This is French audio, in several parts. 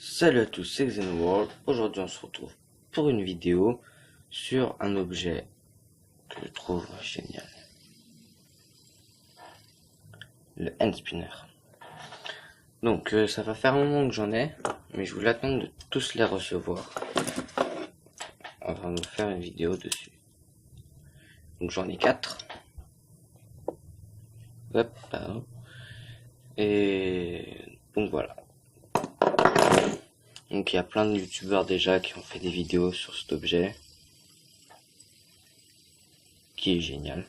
Salut à tous, c'est Xenworld. Aujourd'hui on se retrouve pour une vidéo sur un objet que je trouve génial. Le hand spinner. Donc ça va faire un moment que j'en ai, mais je voulais attendre de tous les recevoir avant de faire une vidéo dessus. Donc j'en ai 4. Hop, pardon. Et donc voilà. Donc il y a plein de youtubeurs déjà qui ont fait des vidéos sur cet objet, qui est génial.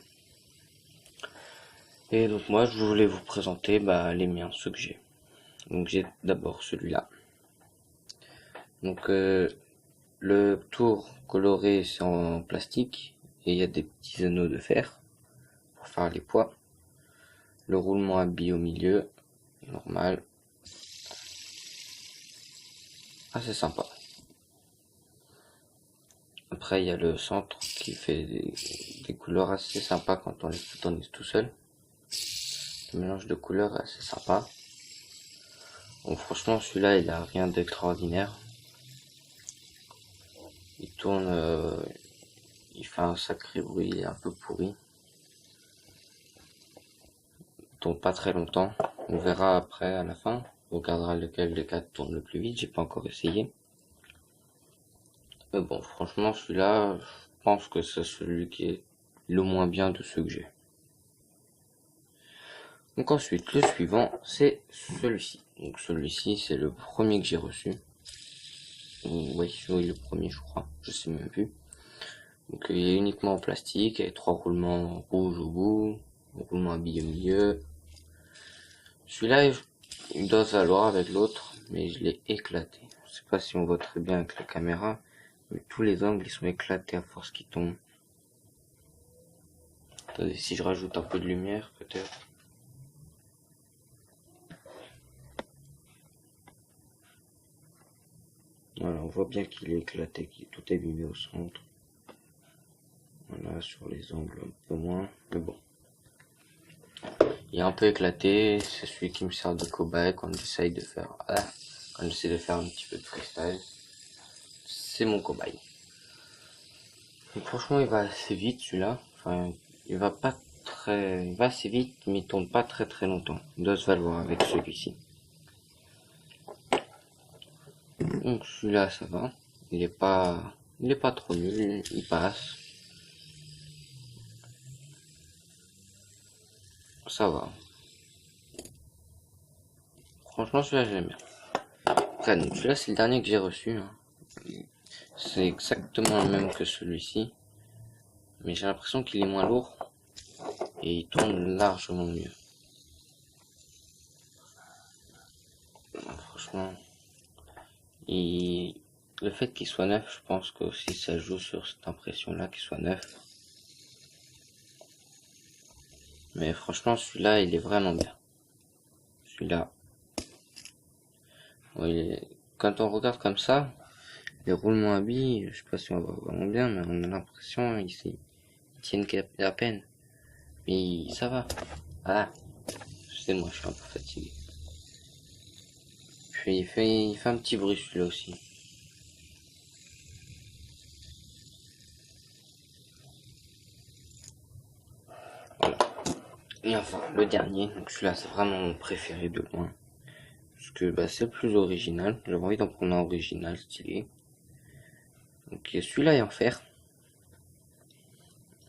Et donc moi je voulais vous présenter les miens, ceux que j'ai. Donc j'ai d'abord celui-là. Donc le tour coloré c'est en plastique et il y a des petits anneaux de fer pour faire les poids. Le roulement à billes au milieu, normal. Assez sympa. Après il y a le centre qui fait des couleurs assez sympas quand on les photonise tout seul. Le mélange de couleurs est assez sympa. Bon, franchement celui-là il a rien d'extraordinaire. Il tourne, il fait un sacré bruit, il est un peu pourri. Il tourne pas très longtemps. On verra après à la fin. On regardera lequel des 4 tourne le plus vite. J'ai pas encore essayé. Mais bon, franchement, celui-là, je pense que c'est celui qui est le moins bien de ceux que j'ai. Donc ensuite, le suivant, c'est celui-ci. Donc celui-ci, c'est le premier que j'ai reçu. Oui, le premier, je crois. Je sais même plus. Donc il est uniquement en plastique, avec 3 roulements rouges au bout, un roulement à billes au milieu. Celui-là, il doit valoir avec l'autre, mais je l'ai éclaté. Je sais pas si on voit très bien avec la caméra, mais tous les angles ils sont éclatés à force qu'ils tombent. Attendez, si je rajoute un peu de lumière, peut-être. Voilà, on voit bien qu'il est éclaté, qu'il est tout abîmé au centre. Voilà, sur les angles un peu moins, mais bon. Il est un peu éclaté, c'est celui qui me sert de cobaye quand j'essaye de faire, quand j'essaie de faire un petit peu de freestyle. C'est mon cobaye. Donc franchement, il va assez vite celui-là. Enfin, il va assez vite, mais il tourne pas très longtemps. Il doit se valoir avec celui-ci. Donc celui-là, ça va. Il est pas trop nul, il passe. Ça va. Franchement, celui-là, j'aime bien. Après, donc celui-là, c'est le dernier que j'ai reçu. C'est exactement le même que celui-ci. Mais j'ai l'impression qu'il est moins lourd. Et il tourne largement mieux. Franchement. Le fait qu'il soit neuf, je pense que aussi ça joue sur cette impression-là qu'il soit neuf. Mais franchement, celui-là, il est vraiment bien. Celui-là. Quand on regarde comme ça, les roulements à billes, je sais pas si on voit vraiment bien, mais on a l'impression qu'ils tiennent à peine. Mais ça va. Voilà. Je sais, moi, je suis un peu fatigué. Puis il fait un petit bruit celui-là aussi. Voilà. Et enfin, le dernier, donc celui-là, c'est vraiment mon préféré de loin. Parce que c'est le plus original. J'avais envie d'en prendre un original, stylé. Donc celui-là est en fer.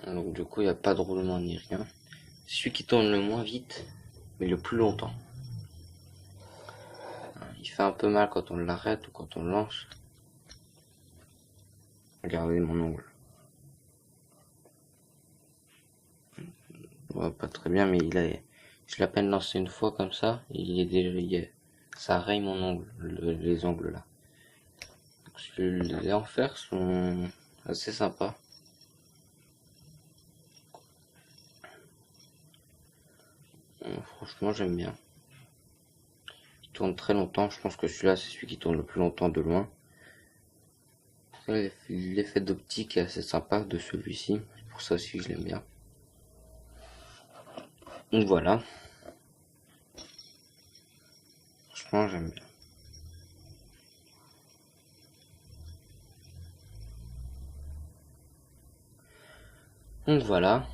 Donc du coup, il n'y a pas de roulement ni rien. C'est celui qui tourne le moins vite, mais le plus longtemps. Il fait un peu mal quand on l'arrête ou quand on le lance. Regardez mon ongle. On voit pas très bien, mais je l'ai à peine lancé une fois comme ça, il est déjà, ça raye mon ongle, les ongles là. Donc, les en fer sont assez sympas. Franchement, j'aime bien. Il tourne très longtemps. Je pense que celui-là, c'est celui qui tourne le plus longtemps de loin. L'effet d'optique est assez sympa de celui-ci. C'est pour ça aussi que je l'aime bien. Donc voilà. Franchement, j'aime bien. Donc voilà.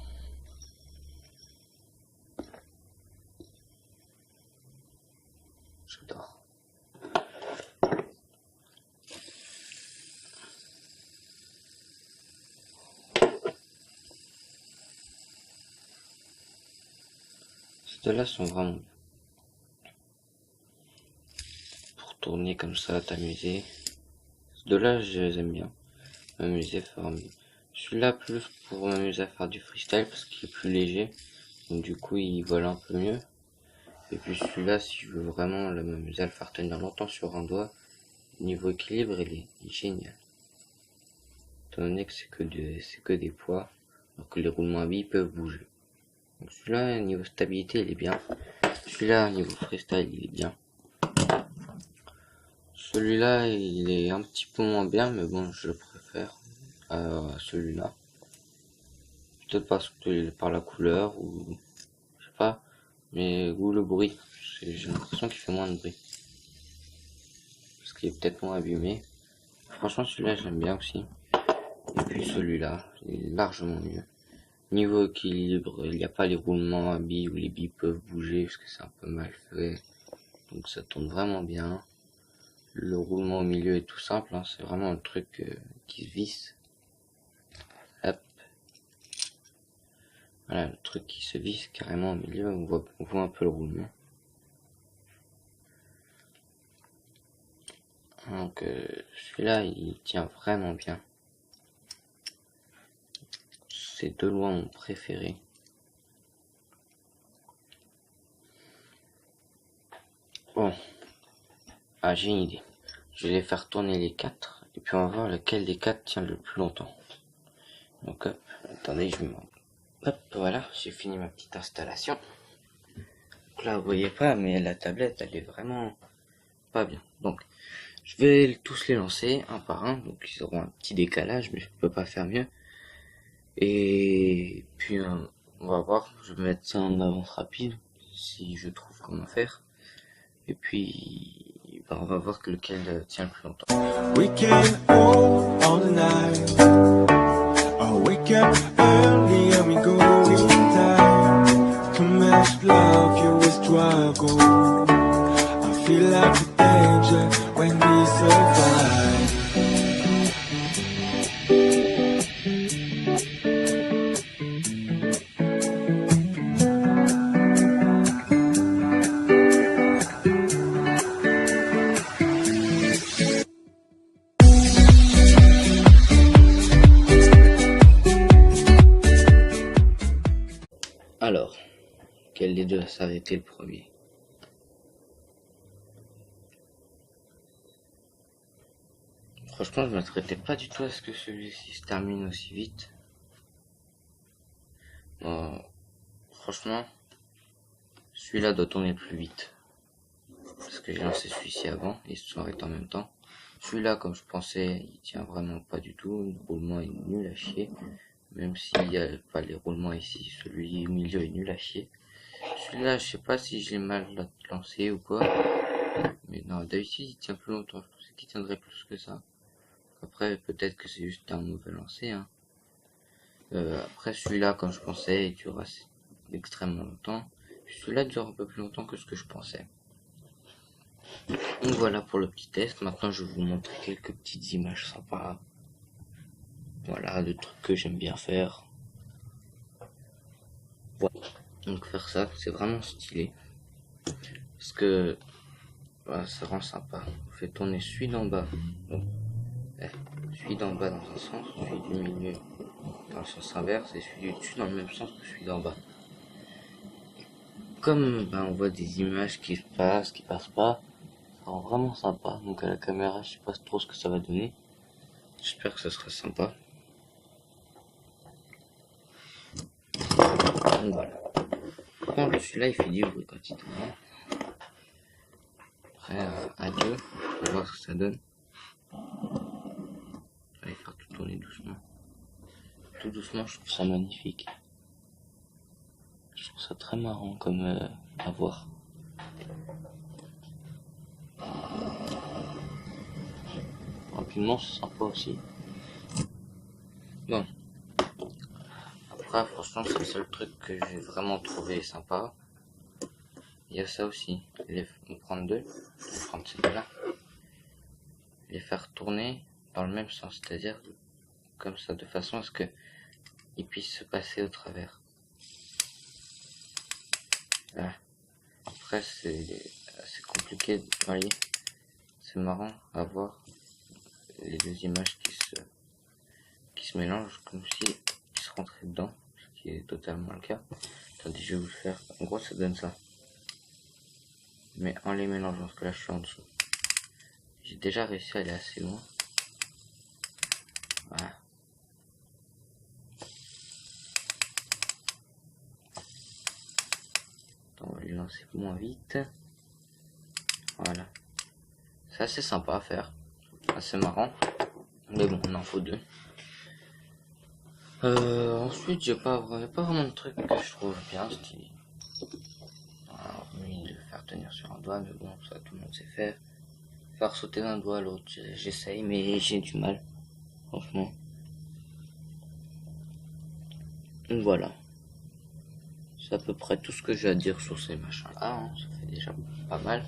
J'adore. Ces deux-là sont vraiment bien. Pour tourner comme ça, t'amuser. Ces deux-là, je les aime bien. M'amuser à faire mieux. Celui-là, plus pour m'amuser à faire du freestyle parce qu'il est plus léger. Donc du coup, il vole un peu mieux. Et puis celui-là, si je veux vraiment m'amuser à le faire tenir longtemps sur un doigt, niveau équilibre, il est génial. Étant donné que c'est que des poids, alors que les roulements à billes peuvent bouger. Donc celui-là, niveau stabilité, il est bien. Celui-là, niveau freestyle, il est bien. Celui-là, il est un petit peu moins bien, mais bon, je le préfère à celui-là. Peut-être parce que par la couleur, ou je sais pas, mais ou le bruit. J'ai l'impression qu'il fait moins de bruit. Parce qu'il est peut-être moins abîmé. Franchement, celui-là, j'aime bien aussi. Et puis celui-là, il est largement mieux. Niveau équilibre, il n'y a pas les roulements à billes où les billes peuvent bouger parce que c'est un peu mal fait. Donc ça tourne vraiment bien. Le roulement au milieu est tout simple, hein, c'est vraiment un truc qui se visse. Hop. Voilà, le truc qui se visse carrément au milieu, on voit un peu le roulement. Donc celui-là, il tient vraiment bien. C'est de loin mon préféré. Bon, j'ai une idée. Je vais les faire tourner les 4 et puis on va voir lequel des 4 tient le plus longtemps. Donc hop, attendez, je me... Hop, voilà, j'ai fini ma petite installation. Donc là, vous voyez pas, mais la tablette, elle est vraiment pas bien. Donc, je vais tous les lancer un par un. Donc, ils auront un petit décalage, mais je peux pas faire mieux. Et puis, on va voir. Je vais mettre ça en avance rapide, si je trouve comment faire. Et puis, on va voir lequel tient le plus longtemps. We can go all night. I wake up early and we go in time. Too much love, you will struggle. I feel like a danger when we survive. Alors, quel des deux ça avait été le premier? Franchement, je m'attendais pas du tout à ce que celui-ci se termine aussi vite. Franchement, celui-là doit tourner plus vite. Parce que j'ai lancé celui-ci avant, ils se sont arrêtés en même temps. Celui-là, comme je pensais, il tient vraiment pas du tout. Le roulement est nul à chier. Même s'il n'y a pas les roulements ici, celui au milieu est nul à chier. Celui-là, je sais pas si je l'ai mal lancé ou quoi. Mais non, d'habitude, il tient plus longtemps. Je pensais qu'il tiendrait plus que ça. Après, peut-être que c'est juste un mauvais lancer, hein. Après, celui-là, comme je pensais, il dure extrêmement longtemps. Celui-là dure un peu plus longtemps que ce que je pensais. Donc voilà pour le petit test. Maintenant, je vais vous montrer quelques petites images sympas. Voilà, de trucs que j'aime bien faire. Voilà. Donc faire ça, c'est vraiment stylé. Parce que voilà, ça rend sympa. On fait tourner celui d'en bas. Donc, celui d'en bas dans un sens, celui du milieu dans le sens inverse et celui du dessus dans le même sens que celui d'en bas. Comme on voit des images qui passent pas, ça rend vraiment sympa. Donc à la caméra, je sais pas trop ce que ça va donner. J'espère que ça sera sympa. Donc voilà. Par contre, celui-là, il fait du bruit quand il tourne. Après, adieu. On va voir ce que ça donne. Je vais faire tout tourner doucement. Tout doucement, je trouve ça magnifique. Je trouve ça très marrant comme à voir. Rapidement, c'est sympa aussi. Bon. Après, franchement, c'est le seul truc que j'ai vraiment trouvé sympa. Il y a ça aussi. On prend deux. On va prendre ces deux-là. Les faire tourner dans le même sens, c'est-à-dire comme ça, de façon à ce que ils puissent se passer au travers. Voilà. Après, c'est assez compliqué, vous voyez. C'est marrant à voir les deux images qui se mélangent comme si ils se rentraient dedans, ce qui est totalement le cas. Attendez, je vais vous le faire. En gros, ça donne ça. Mais en les mélangeant, parce que là, je suis en dessous. J'ai déjà réussi à aller assez loin. Voilà. On va les lancer moins vite. Voilà. C'est assez sympa à faire. Assez marrant. Mais bon, on en faut deux. Ensuite, j'ai pas vraiment de truc que je trouve bien stylé. Alors, oui, le faire tenir sur un doigt, mais bon, ça tout le monde sait faire. Faire sauter d'un doigt à l'autre, j'essaye, mais j'ai du mal. Franchement. Donc voilà. C'est à peu près tout ce que j'ai à dire sur ces machins-là. Hein. Ça fait déjà pas mal.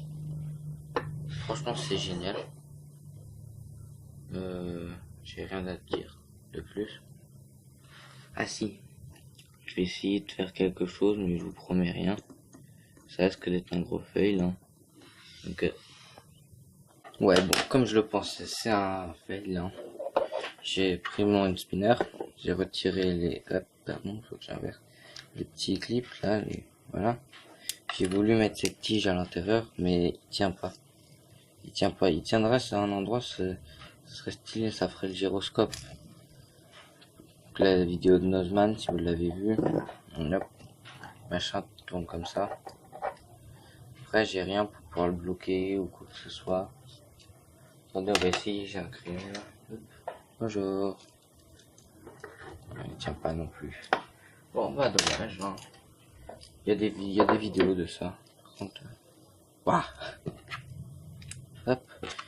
Franchement, c'est génial. J'ai rien à dire de plus. Ah si. Je vais essayer de faire quelque chose, mais je vous promets rien. Ça risque d'être un gros fail. Hein. Donc, ouais, bon, comme je le pensais, c'est un fail. Hein. J'ai pris mon hand spinner. J'ai retiré les... pardon, faut que j'inverse. Les petits clips, là, voilà. J'ai voulu mettre cette tige à l'intérieur, mais il tient pas. Il tient pas. Il tiendrait sur un endroit, ce serait stylé, ça ferait le gyroscope. Donc la vidéo de Nozman, si vous l'avez vu, hop, machin tourne comme ça. Après, j'ai rien pour pouvoir le bloquer ou quoi que ce soit. Attendez, on va essayer, j'ai un crayon là. Bonjour. Il tient pas non plus. Bon, bah dommage, hein. Il y a des vidéos de ça. Par contre, waouh. Hop,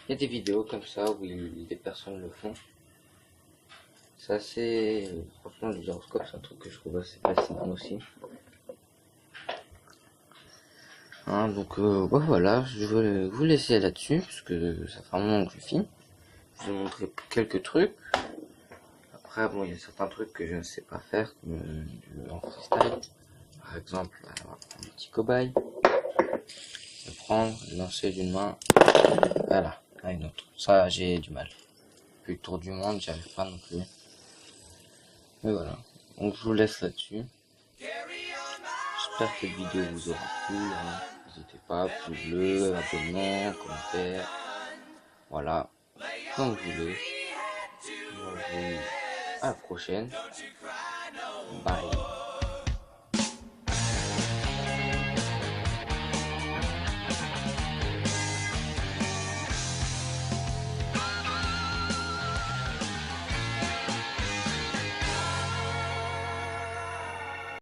il y a des vidéos comme ça où des personnes le font. C'est assez... Franchement, le gyroscope, c'est un truc que je trouve assez fascinant aussi. Hein, donc, bah, voilà, je vais vous laisser là-dessus, parce que ça fait un moment que je filme. Je vais vous montrer quelques trucs. Après, bon, il y a certains trucs que je ne sais pas faire, comme en freestyle. Par exemple, on va prendre un petit cobaye. Le prendre, le lancer d'une main. Voilà, à une autre. Ça, j'ai du mal. Puis le tour du monde, j'y arrive pas non plus. Mais voilà. Donc je vous laisse là-dessus. J'espère que cette vidéo vous aura plu. Hein. N'hésitez pas, pouce bleu, abonnement, commentaire. Voilà. Comme vous voulez. Moi, je vous dis à la prochaine. Bye.